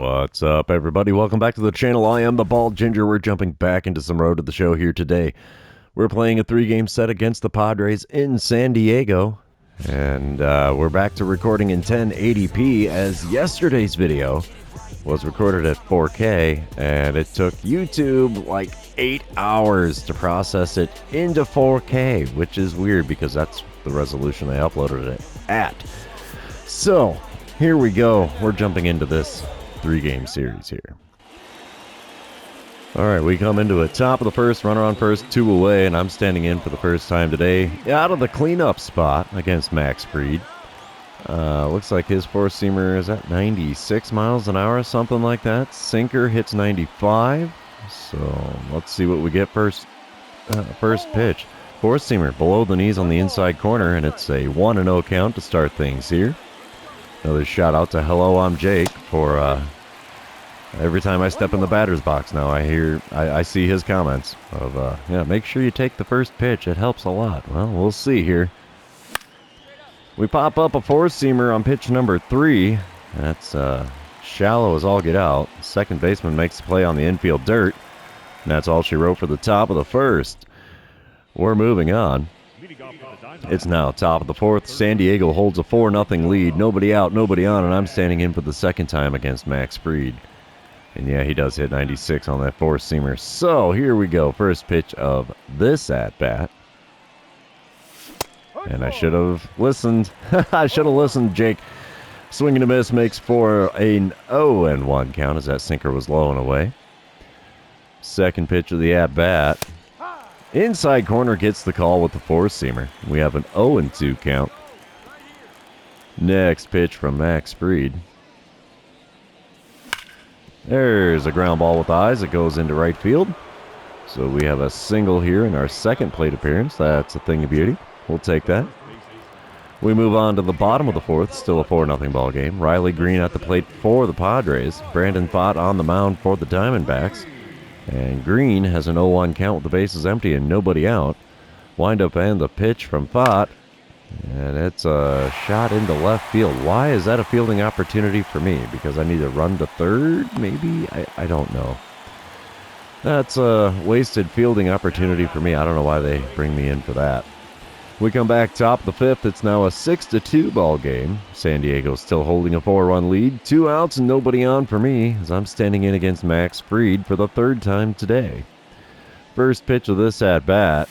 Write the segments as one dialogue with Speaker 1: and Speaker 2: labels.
Speaker 1: What's up, everybody? Welcome back to the channel. I am the Bald Ginger. We're jumping back into some Road to the Show here today. We're playing a 3-game set against the Padres in San Diego. And we're back to recording in 1080p, as yesterday's video was recorded at 4K. And it took YouTube like 8 hours to process it into 4K, which is weird because that's the resolution I uploaded it at. So, here we go. We're jumping into this 3-game series here. Alright, we come into it. Top of the first, runner on first, 2 away, and I'm standing in for the first time today out of the cleanup spot against Max Fried. Looks like his four-seamer is at 96 miles an hour, something like that. Sinker hits 95. So let's see what we get first pitch. Four-seamer below the knees on the inside corner, and it's a 1-0 count to start things here. Another shout out to Hello, I'm Jake for every time I step in the batter's box now I see his comments of yeah, make sure you take the first pitch. It helps a lot. Well, we'll see here. We pop up a four-seamer on pitch number 3. That's shallow as all get out. Second baseman makes the play on the infield dirt. And that's all she wrote for the top of the first. We're moving on. It's now top of the fourth. San Diego holds a 4-0 lead. Nobody out, nobody on, and I'm standing in for the second time against Max Fried. And yeah, he does hit 96 on that four-seamer. So here we go. First pitch of this at-bat. And I should have listened. I should have listened, Jake. Swing and a miss makes for an 0-1 count as that sinker was low and away. Second pitch of the at-bat. Inside corner gets the call with the four-seamer. We have an 0-2 count. Next pitch from Max Fried. There's a ground ball with eyes. It goes into right field. So we have a single here in our second plate appearance. That's a thing of beauty. We'll take that. We move on to the bottom of the fourth. Still a 4-0 ball game. Riley Green at the plate for the Padres. Brandon Pfaadt on the mound for the Diamondbacks. And Green has an 0-1 count with the bases empty and nobody out. Wind up and the pitch from Pfaadt. And it's a shot into left field. Why is that a fielding opportunity for me? Because I need to run to third? Maybe? I don't know. That's a wasted fielding opportunity for me. I don't know why they bring me in for that. We come back top of the fifth. It's now a 6-2 ball game. San Diego still holding a 4-run lead. 2 outs and nobody on for me as I'm standing in against Max Fried for the third time today. First pitch of this at-bat.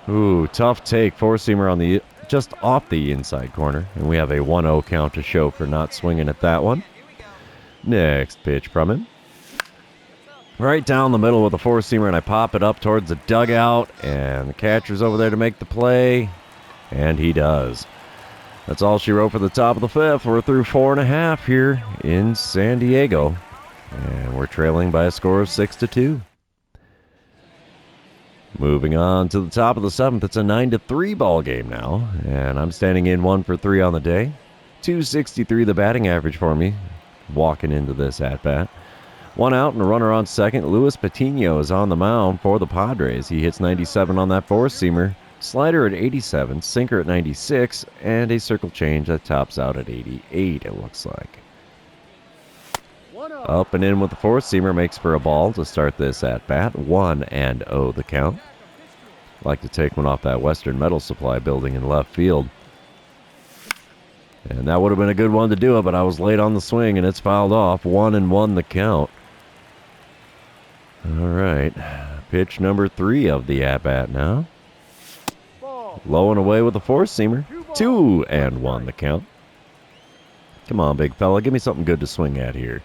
Speaker 1: Ooh, tough take. Four-seamer on the just off the inside corner. And we have a 1-0 count to show for not swinging at that one. Next pitch from him. Right down the middle with a four-seamer, and I pop it up towards the dugout, and the catcher's over there to make the play, and he does. That's all she wrote for the top of the fifth. We're through 4.5 here in San Diego, and we're trailing by a score of 6-2. Moving on to the top of the seventh, it's a 9-3 ball game now, and I'm standing in 1 for 3 on the day. 263 the batting average for me, walking into this at-bat. 1 out and a runner on second. Luis Patino is on the mound for the Padres. He hits 97 on that four-seamer. Slider at 87, sinker at 96, and a circle change that tops out at 88, it looks like. Up and in with the four-seamer makes for a ball to start this at-bat. 1-0 the count. Like to take one off that Western Metal Supply building in left field. And that would have been a good one to do it, but I was late on the swing, and it's fouled off. 1-1 the count. All right, pitch number 3 of the at-bat now. Low and away with the four-seamer. 2-1 the count. Come on, big fella, give me something good to swing at here.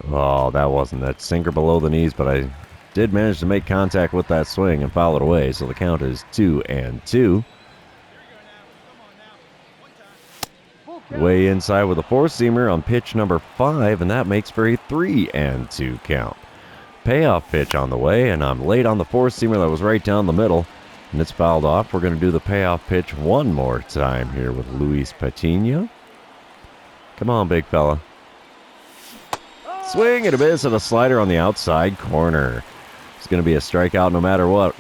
Speaker 1: Oh, that wasn't that sinker below the knees, but I did manage to make contact with that swing and foul it away, so the count is 2-2. Way inside with a four-seamer on pitch number 5, and that makes for a 3-2 count. Payoff pitch on the way, and I'm late on the four-seamer that was right down the middle, and it's fouled off. We're going to do the payoff pitch one more time here with Luis Patino. Come on, big fella. Swing and a miss and a slider on the outside corner. It's going to be a strikeout no matter what.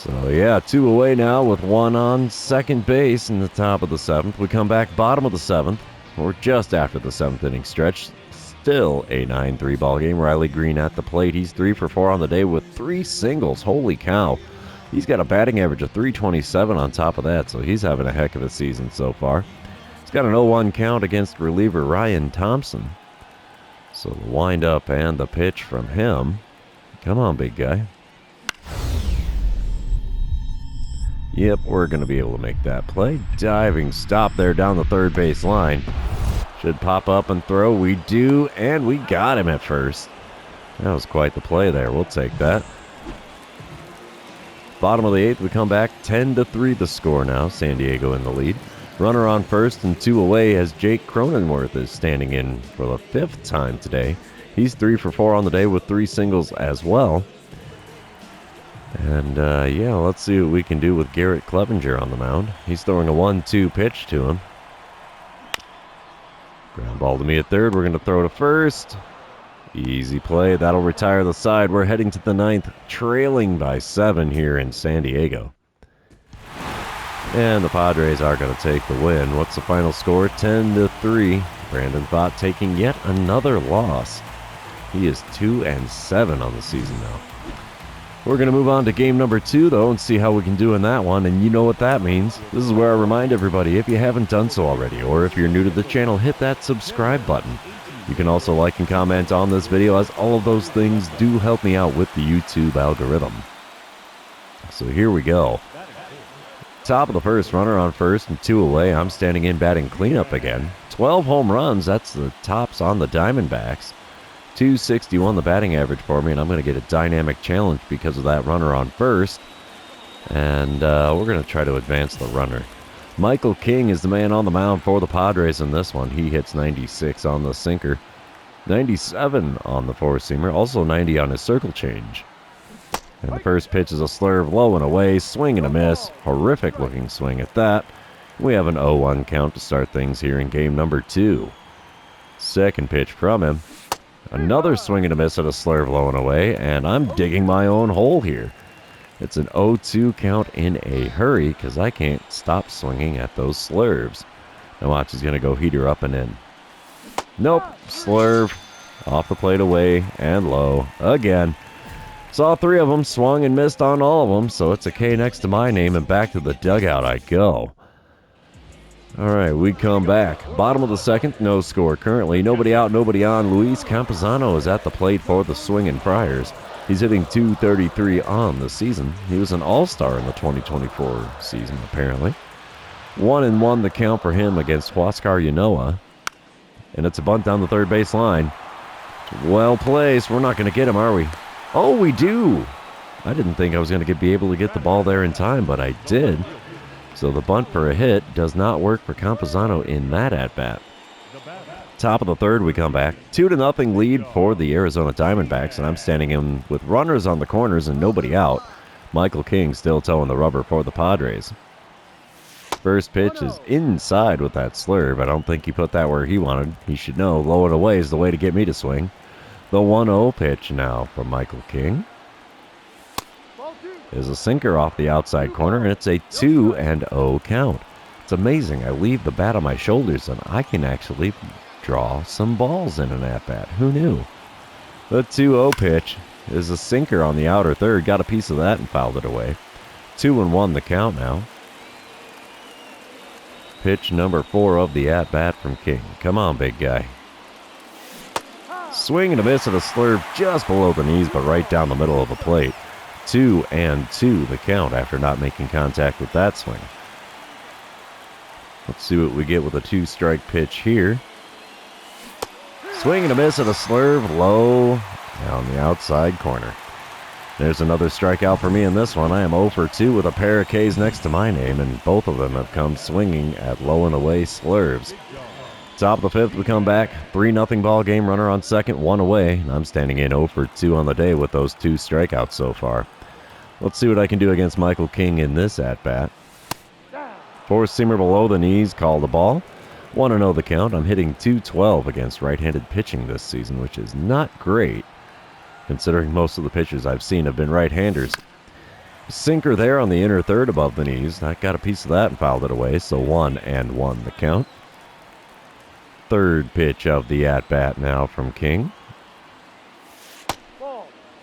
Speaker 1: So, yeah, 2 away now with 1 on second base in the top of the 7th. We come back bottom of the 7th. We're just after the 7th inning stretch. Still a 9-3 ball game. Riley Green at the plate. He's 3 for 4 on the day with 3 singles. Holy cow. He's got a batting average of .327 on top of that, so he's having a heck of a season so far. He's got an 0-1 count against reliever Ryan Thompson. So the windup and the pitch from him. Come on, big guy. Yep, we're going to be able to make that play. Diving stop there down the third base line. Should pop up and throw. We do, and we got him at first. That was quite the play there. We'll take that. Bottom of the 8th, we come back. 10-3 the score now. San Diego in the lead. Runner on first and 2 away as Jake Cronenworth is standing in for the 5th time today. He's 3 for 4 on the day with 3 singles as well. And, yeah, let's see what we can do with Garrett Clevenger on the mound. He's throwing a 1-2 pitch to him. Ground ball to me at third. We're going to throw to first. Easy play. That'll retire the side. We're heading to the 9th, trailing by 7 here in San Diego. And the Padres are going to take the win. What's the final score? 10-3. Brandon Pfaadt taking yet another loss. He is 2-7 on the season now. We're going to move on to game number 2, though, and see how we can do in that one. And you know what that means. This is where I remind everybody, if you haven't done so already, or if you're new to the channel, hit that subscribe button. You can also like and comment on this video, as all of those things do help me out with the YouTube algorithm. So here we go. Top of the first, runner on first and 2 away. I'm standing in batting cleanup again. 12 home runs, that's the tops on the Diamondbacks. .261 the batting average for me, and I'm going to get a dynamic challenge because of that runner on first. And we're going to try to advance the runner. Michael King is the man on the mound for the Padres in this one. He hits 96 on the sinker, 97 on the four-seamer, also 90 on his circle change. And the first pitch is a slurve, low and away, swing and a miss. Horrific looking swing at that. We have an 0-1 count to start things here in game number 2. Second pitch from him. Another swing and a miss at a slurve, low and away, and I'm digging my own hole here. It's an 0-2 count in a hurry because I can't stop swinging at those slurves. Now watch, he's going to go heater up and in. Nope, slurve, off the plate away, and low, again. Saw 3 of them, swung and missed on all of them, so it's a K next to my name, and back to the dugout I go. Alright, we come back. Bottom of the 2nd, no score currently. Nobody out, nobody on. Luis Campuzano is at the plate for the Swingin' Friars. He's hitting .233 on the season. He was an all-star in the 2024 season, apparently. 1-1 the count for him against Huascar Ynoa. And it's a bunt down the third base line. Well placed. We're not going to get him, are we? Oh, we do! I didn't think I was going to be able to get the ball there in time, but I did. So the bunt for a hit does not work for Campuzano in that at-bat. Top of the 3rd, we come back. 2-0 lead for the Arizona Diamondbacks, and I'm standing in with runners on the corners and nobody out. Michael King still towing the rubber for the Padres. First pitch is inside with that slurve. I don't think he put that where he wanted. He should know low and away is the way to get me to swing. The 1-0 pitch now from Michael King is a sinker off the outside corner, and it's a 2-0 count. It's amazing. I leave the bat on my shoulders, and I can actually draw some balls in an at-bat. Who knew? The 2-0 pitch is a sinker on the outer third. Got a piece of that and fouled it away. 2-1 the count now. Pitch number 4 of the at-bat from King. Come on, big guy. Swing and a miss at a slurve just below the knees, but right down the middle of the plate. 2-2 the count after not making contact with that swing. Let's see what we get with a 2-strike pitch here. Swing and a miss at a slurve, low down the outside corner. There's another strikeout for me in this one. I am 0 for 2 with a pair of Ks next to my name, and both of them have come swinging at low and away slurves. Top of the 5th, we come back. 3-0 ball game, runner on second, 1 away. And I'm standing in 0 for 2 on the day with those 2 strikeouts so far. Let's see what I can do against Michael King in this at-bat. Four-seamer below the knees, call the ball. 1-0 the count. I'm hitting .212 against right-handed pitching this season, which is not great, considering most of the pitchers I've seen have been right-handers. Sinker there on the inner third above the knees. I got a piece of that and fouled it away, so 1-1 the count. third pitch of the at-bat now from King.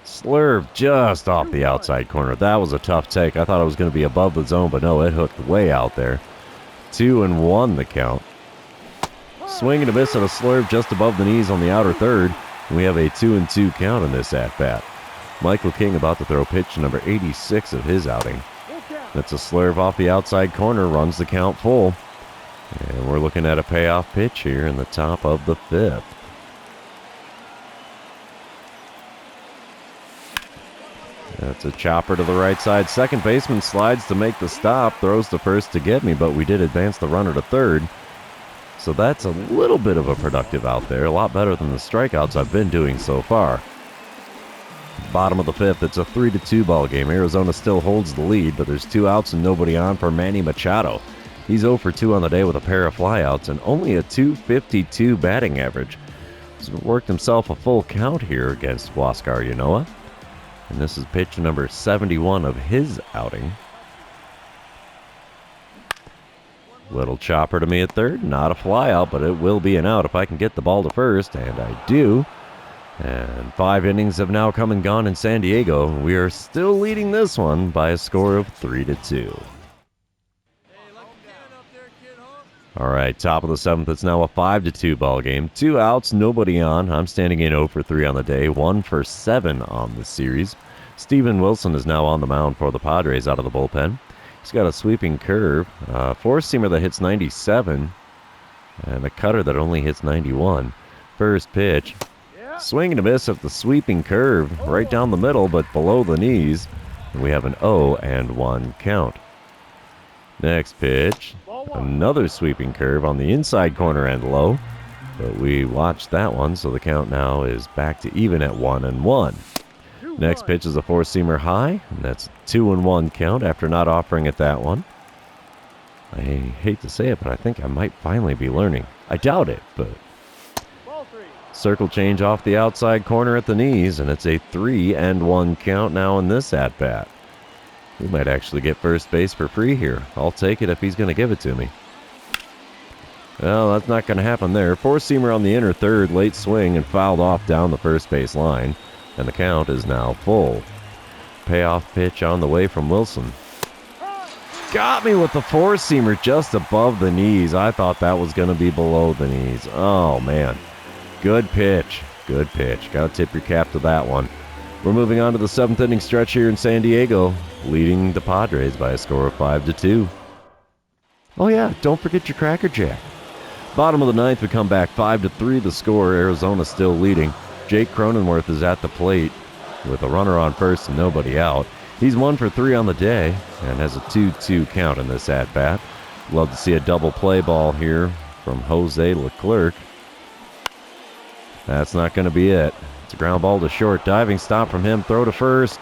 Speaker 1: Slurve just off the outside corner. That was a tough take. I thought it was going to be above the zone, but no, it hooked way out there. 2-1 the count. Swing and a miss at a slurve just above the knees on the outer third. And we have a 2-2 count in this at-bat. Michael King about to throw pitch number 86 of his outing. That's a slurve off the outside corner, runs the count full. And we're looking at a payoff pitch here in the top of the fifth. That's a chopper to the right side. Second baseman slides to make the stop, throws to first to get me, but we did advance the runner to third. So that's a little bit of a productive out there, a lot better than the strikeouts I've been doing so far. Bottom of the fifth, it's a 3-2 ball game. Arizona still holds the lead, but there's 2 outs and nobody on for Manny Machado. He's 0 for 2 on the day with a pair of flyouts and only a .252 batting average. He's worked himself a full count here against Huascar Ynoa. And this is pitch number 71 of his outing. Little chopper to me at third. Not a flyout, but it will be an out if I can get the ball to first, and I do. And 5 innings have now come and gone in San Diego. We are still leading this one by a score of 3-2. All right, top of the 7th. It's now a 5-2 ball game. 2 outs, nobody on. I'm standing in 0 for 3 on the day, 1 for 7 on the series. Steven Wilson is now on the mound for the Padres out of the bullpen. He's got a sweeping curve, four-seamer that hits 97, and a cutter that only hits 91. First pitch, swing and a miss at the sweeping curve, right down the middle, but below the knees. And we have an 0-1 count. Next pitch, another sweeping curve on the inside corner and low, but we watched that one, so the count now is back to even at 1-1. Next pitch is a four-seamer high, and that's 2-1 count after not offering it that one. I hate to say it, but I think I might finally be learning. I doubt it, but... Circle change off the outside corner at the knees, and it's a 3-1 count now in this at-bat. We might actually get first base for free here. I'll take it if he's going to give it to me. Well, that's not going to happen there. Four-seamer on the inner third, late swing, and fouled off down the first base line. And the count is now full. Payoff pitch on the way from Wilson. Got me with the four-seamer just above the knees. I thought that was going to be below the knees. Oh, man. Good pitch. Good pitch. Got to tip your cap to that one. We're moving on to the 7th inning stretch here in San Diego, leading the Padres by a score of 5-2. Oh, yeah, don't forget your Cracker Jack. Bottom of the 9th, we come back 5-3 the score. Arizona still leading. Jake Cronenworth is at the plate with a runner on first and nobody out. He's 1 for 3 on the day and has a 2-2 count in this at-bat. Love to see a double play ball here from Jose Leclerc. That's not going to be it. It's a ground ball to short. Diving stop from him. Throw to first.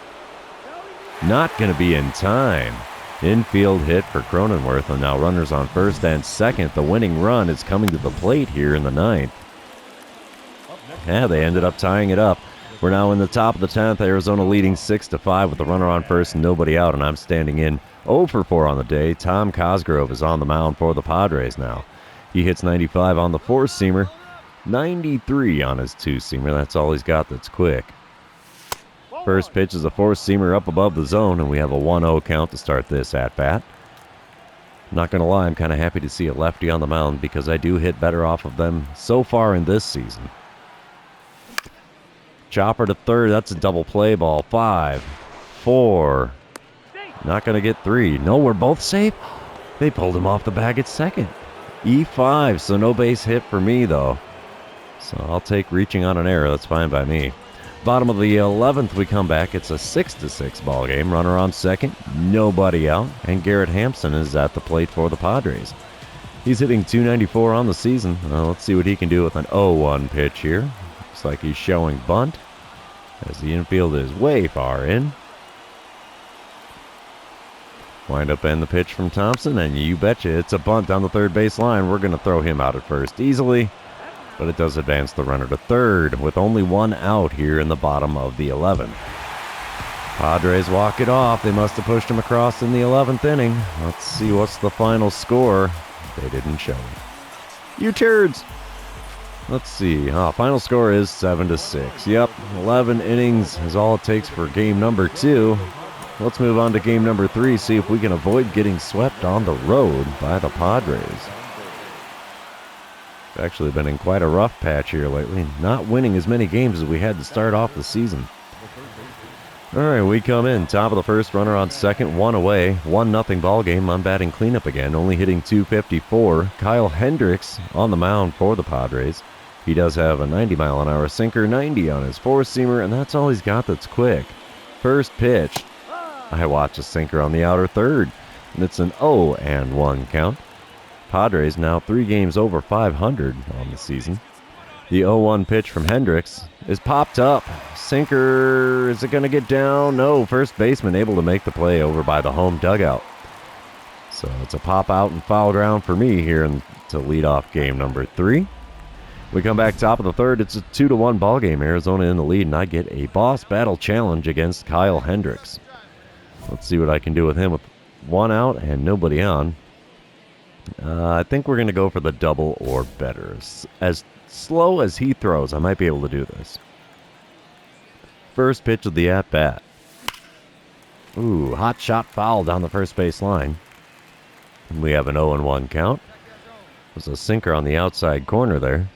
Speaker 1: Not going to be in time. Infield hit for Cronenworth, and now runners on first and second. The winning run is coming to the plate here in the 9th. Yeah, they ended up tying it up. We're now in the top of the 10th. Arizona leading 6-5 with the runner on first and nobody out, and I'm standing in 0 for 4 on the day. Tom Cosgrove is on the mound for the Padres now. He hits 95 on the four-seamer, 93 on his two-seamer. That's all he's got that's quick. First pitch is a four-seamer up above the zone, and we have a 1-0 count to start this at-bat. Not going to lie, I'm kind of happy to see a lefty on the mound because I do hit better off of them so far in this season. Chopper to third. That's a double play ball. 5, 4. Not going to get 3. No, we're both safe. They pulled him off the bag at second. E5, so no base hit for me, though. So I'll take reaching on an error. That's fine by me. Bottom of the 11th, we come back. It's a 6-6 ball game. Runner on second. Nobody out. And Garrett Hampson is at the plate for the Padres. He's hitting .294 on the season. Let's see what he can do with an 0-1 pitch here. Looks like he's showing bunt as the infield is way far in. Wind up and the pitch from Thompson, and you betcha it's a bunt down the third base line. We're going to throw him out at first easily, but it does advance the runner to third with only 1 out here in the bottom of the 11th. Padres walk it off. They must have pushed him across in the 11th inning. Let's see what's the final score. They didn't show me. You turds! Let's see. Final score is 7-6. Yep, 11 innings is all it takes for game number 2. Let's move on to game number 3, see if we can avoid getting swept on the road by the Padres. It's actually been in quite a rough patch here lately, not winning as many games as we had to start off the season. All right, we come in. Top of the first, runner on second, 1 away. 1-0 ball game. I'm batting cleanup again, only hitting .254. Kyle Hendricks on the mound for the Padres. He does have a 90-mile-an-hour sinker, 90 on his four-seamer, and that's all he's got that's quick. First pitch, I watch a sinker on the outer third, and it's an 0-1 count. Padres now 3 games over 500 on the season. The 0-1 pitch from Hendricks is popped up. Sinker, is it going to get down? No, first baseman able to make the play over by the home dugout. So it's a pop out and foul ground for me here to lead off game number 3. We come back top of the third. It's a 2-1 ball game. Arizona in the lead, and I get a boss battle challenge against Kyle Hendricks. Let's see what I can do with him with 1 out and nobody on. I think we're going to go for the double or better. As slow as he throws, I might be able to do this. First pitch of the at-bat. Ooh, hot shot foul down the first base line. And we have an 0-1 count. There's a sinker on the outside corner there.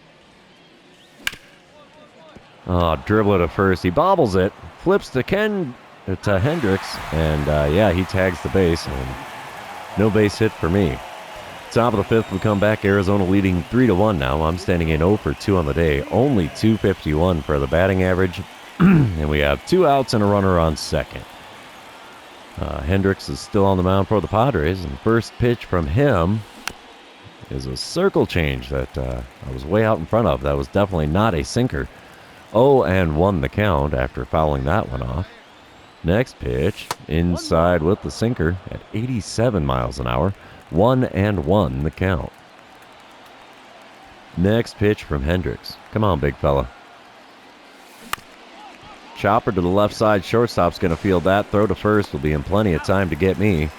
Speaker 1: Dribble it to first. He bobbles it, flips to Hendricks, and yeah, he tags the base, and no base hit for me. Top of the fifth, we come back. Arizona leading 3-1 now. I'm standing in 0 for 2 on the day. Only .251 for the batting average. And we have 2 outs and a runner on second. Hendricks is still on the mound for the Padres. And first pitch from him is a circle change that I was way out in front of. That was definitely not a sinker. 0-1 the count after fouling that one off. Next pitch, inside with the sinker at 87 miles an hour. 1-1 the count. Next pitch from Hendricks. Come on, big fella. Chopper to the left side. Shortstop's going to field that. Throw to first will be in plenty of time to get me. And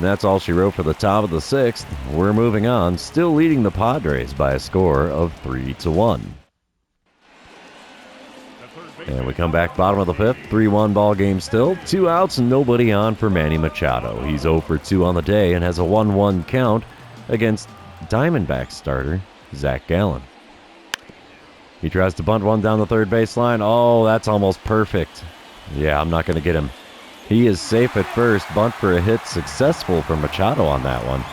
Speaker 1: that's all she wrote for the top of the sixth. We're moving on. Still leading the Padres by a score of 3-1. And we come back bottom of the fifth. 3-1 ball game still. 2 outs and nobody on for Manny Machado. He's 0 for 2 on the day and has a 1-1 count against Diamondbacks starter Zach Gallen. He tries to bunt one down the third baseline. Oh, that's almost perfect. Yeah, I'm not going to get him. He is safe at first. Bunt for a hit successful for Machado on that one.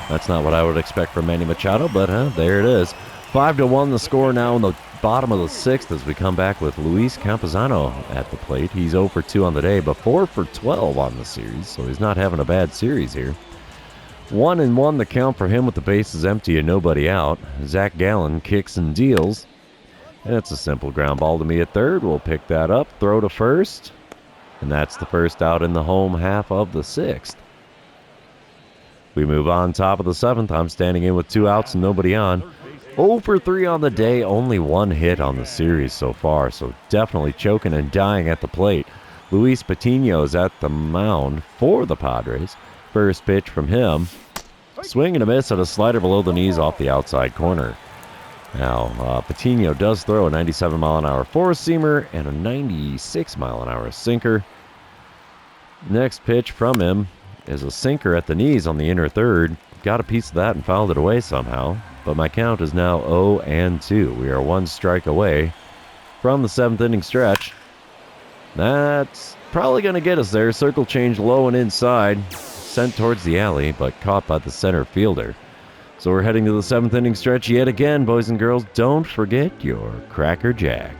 Speaker 1: That's not what I would expect from Manny Machado, but there it is. 5-1 the score now in the bottom of the sixth as we come back with Luis Campusano at the plate. He's 0 for 2 on the day, but 4 for 12 on the series, so he's not having a bad series here. 1-1 the count for him with the bases empty and nobody out. Zach Gallen kicks and deals. And it's a simple ground ball to me at third. We'll pick that up, throw to first. And that's the first out in the home half of the sixth. We move on top of the seventh. I'm standing in with 2 outs and nobody on. 0 for 3 on the day, only 1 hit on the series so far, so definitely choking and dying at the plate. Luis Patino is at the mound for the Padres. First pitch from him. Swing and a miss at a slider below the knees off the outside corner. Now, Patino does throw a 97-mile-an-hour four-seamer and a 96-mile-an-hour sinker. Next pitch from him is a sinker at the knees on the inner third. Got a piece of that and fouled it away somehow. But my count is now 0-2. We are 1 strike away from the 7th inning stretch. That's probably going to get us there. Circle change low and inside. Sent towards the alley, but caught by the center fielder. So we're heading to the 7th inning stretch yet again, boys and girls. Don't forget your Cracker Jack.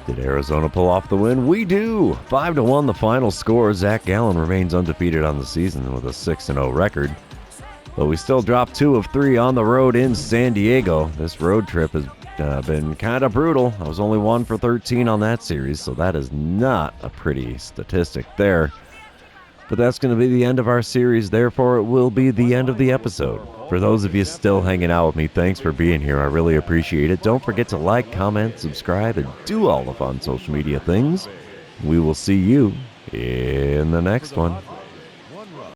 Speaker 1: Did Arizona pull off the win? We do! 5-1 the final score. Zach Gallen remains undefeated on the season with a 6-0 record. But we still dropped 2 of 3 on the road in San Diego. This road trip has been kind of brutal. I was only 1 for 13 on that series, so that is not a pretty statistic there. But that's going to be the end of our series, therefore it will be the end of the episode. For those of you still hanging out with me, thanks for being here. I really appreciate it. Don't forget to like, comment, subscribe, and do all the fun social media things. We will see you in the next one.